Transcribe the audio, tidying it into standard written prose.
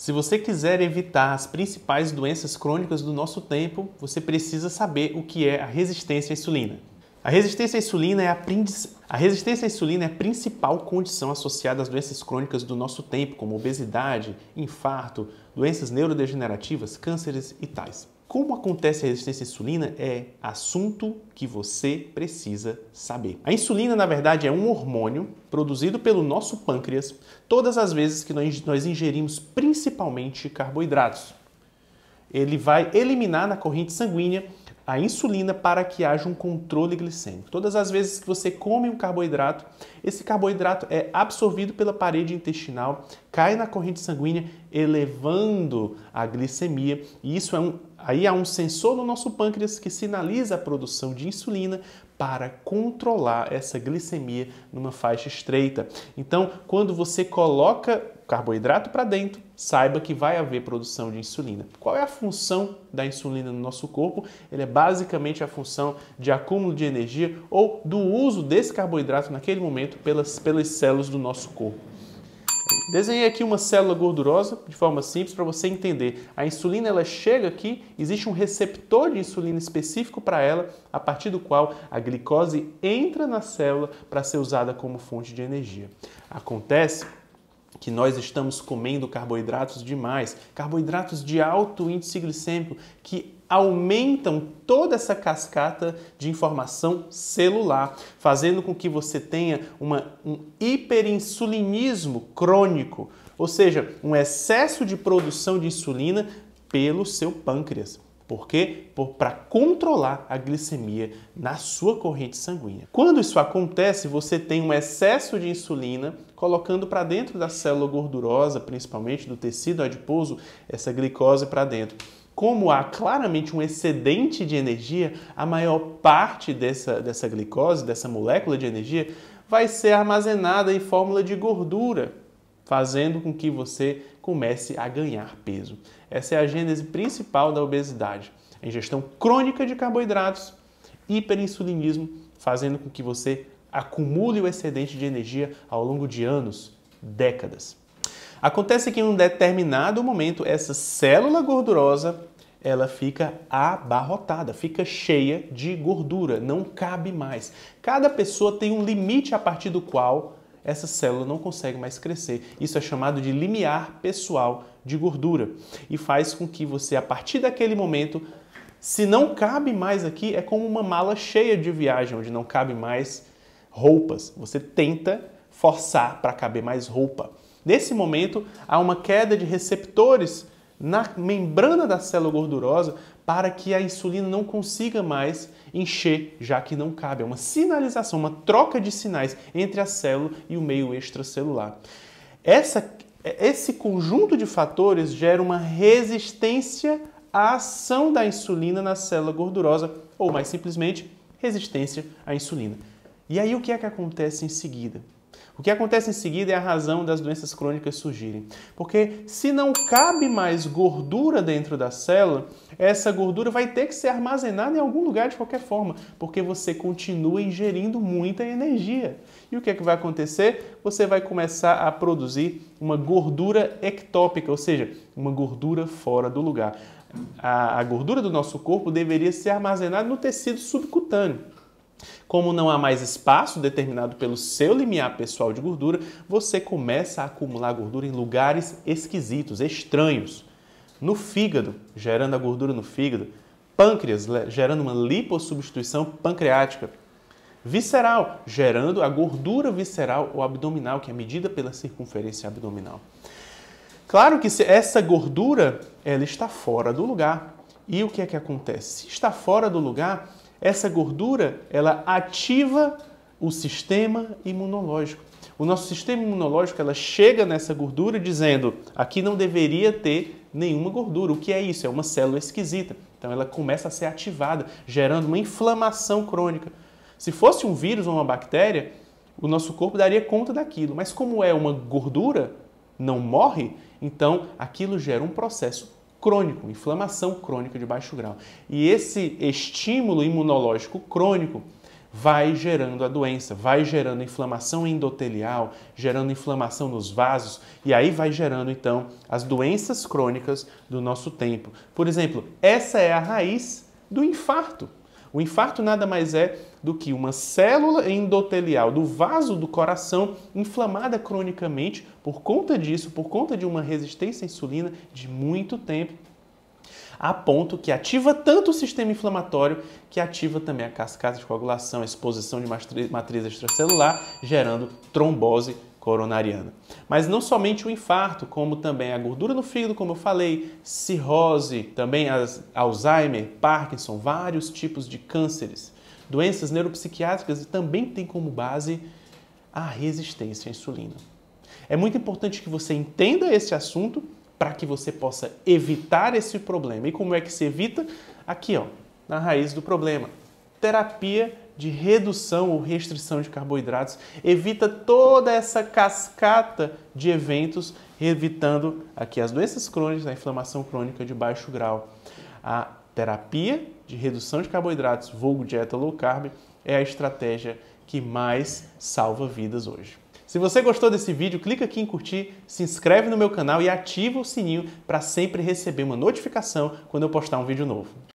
Se você quiser evitar as principais doenças crônicas do nosso tempo, você precisa saber o que é a resistência à insulina. A resistência à insulina é a principal condição associada às doenças crônicas do nosso tempo, como obesidade, infarto, doenças neurodegenerativas, cânceres e tais. Como acontece a resistência à insulina é assunto que você precisa saber. A insulina, na verdade, é um hormônio produzido pelo nosso pâncreas todas as vezes que nós ingerimos principalmente carboidratos. Ele vai eliminar na corrente sanguínea a insulina para que haja um controle glicêmico. Todas as vezes que você come um carboidrato, esse carboidrato é absorvido pela parede intestinal, cai na corrente sanguínea, elevando a glicemia. E isso aí há um sensor no nosso pâncreas que sinaliza a produção de insulina para controlar essa glicemia numa faixa estreita. Então, quando você coloca carboidrato para dentro, saiba que vai haver produção de insulina. Qual é a função da insulina no nosso corpo? Ele é basicamente a função de acúmulo de energia ou do uso desse carboidrato naquele momento pelas células do nosso corpo. Desenhei aqui uma célula gordurosa de forma simples para você entender. A insulina ela chega aqui, existe um receptor de insulina específico para ela, a partir do qual a glicose entra na célula para ser usada como fonte de energia. Acontece que nós estamos comendo carboidratos demais, carboidratos de alto índice glicêmico, que aumentam toda essa cascata de informação celular, fazendo com que você tenha um hiperinsulinismo crônico, ou seja, um excesso de produção de insulina pelo seu pâncreas. Por quê? Para controlar a glicemia na sua corrente sanguínea. Quando isso acontece, você tem um excesso de insulina colocando para dentro da célula gordurosa, principalmente do tecido adiposo, essa glicose para dentro. Como há claramente um excedente de energia, a maior parte dessa glicose, dessa molécula de energia, vai ser armazenada em fórmula de gordura, fazendo com que você comece a ganhar peso. Essa é a gênese principal da obesidade. A ingestão crônica de carboidratos, hiperinsulinismo, fazendo com que você acumule o excedente de energia ao longo de anos, décadas. Acontece que em um determinado momento, essa célula gordurosa, ela fica abarrotada, fica cheia de gordura, não cabe mais. Cada pessoa tem um limite a partir do qual essa célula não consegue mais crescer. Isso é chamado de limiar pessoal de gordura e faz com que você, a partir daquele momento, se não cabe mais aqui, é como uma mala cheia de viagem, onde não cabe mais roupas. Você tenta forçar para caber mais roupa. Nesse momento, há uma queda de receptores na membrana da célula gordurosa para que a insulina não consiga mais encher, já que não cabe. É uma sinalização, uma troca de sinais entre a célula e o meio extracelular. Esse conjunto de fatores gera uma resistência à ação da insulina na célula gordurosa, ou mais simplesmente, resistência à insulina. E aí o que é que acontece em seguida? O que acontece em seguida é a razão das doenças crônicas surgirem. Porque se não cabe mais gordura dentro da célula, essa gordura vai ter que ser armazenada em algum lugar de qualquer forma, porque você continua ingerindo muita energia. E o que é que vai acontecer? Você vai começar a produzir uma gordura ectópica, ou seja, uma gordura fora do lugar. A gordura do nosso corpo deveria ser armazenada no tecido subcutâneo. Como não há mais espaço determinado pelo seu limiar pessoal de gordura, você começa a acumular gordura em lugares esquisitos, estranhos. No fígado, gerando a gordura no fígado. Pâncreas, gerando uma lipossubstituição pancreática. Visceral, gerando a gordura visceral ou abdominal, que é medida pela circunferência abdominal. Claro que essa gordura ela está fora do lugar. E o que é que acontece? Se está fora do lugar, essa gordura, ela ativa o sistema imunológico. O nosso sistema imunológico, ela chega nessa gordura dizendo, aqui não deveria ter nenhuma gordura. O que é isso? É uma célula esquisita. Então ela começa a ser ativada, gerando uma inflamação crônica. Se fosse um vírus ou uma bactéria, o nosso corpo daria conta daquilo. Mas como é uma gordura, não morre, então aquilo gera um processo crônico, inflamação crônica de baixo grau. E esse estímulo imunológico crônico vai gerando a doença, vai gerando inflamação endotelial, gerando inflamação nos vasos e aí vai gerando então as doenças crônicas do nosso tempo. Por exemplo, essa é a raiz do infarto. O infarto nada mais é do que uma célula endotelial do vaso do coração inflamada cronicamente por conta disso, por conta de uma resistência à insulina de muito tempo, a ponto que ativa tanto o sistema inflamatório que ativa também a cascata de coagulação, a exposição de matriz extracelular, gerando trombose coronariana. Mas não somente o infarto, como também a gordura no fígado, como eu falei, cirrose, também Alzheimer, Parkinson, vários tipos de cânceres, doenças neuropsiquiátricas e também tem como base a resistência à insulina. É muito importante que você entenda esse assunto para que você possa evitar esse problema. E como é que se evita? Aqui, ó, na raiz do problema. Terapia de redução ou restrição de carboidratos evita toda essa cascata de eventos, evitando aqui as doenças crônicas, a inflamação crônica de baixo grau. A terapia de redução de carboidratos, vulgo dieta low carb, é a estratégia que mais salva vidas hoje. Se você gostou desse vídeo, clica aqui em curtir, se inscreve no meu canal e ativa o sininho para sempre receber uma notificação quando eu postar um vídeo novo.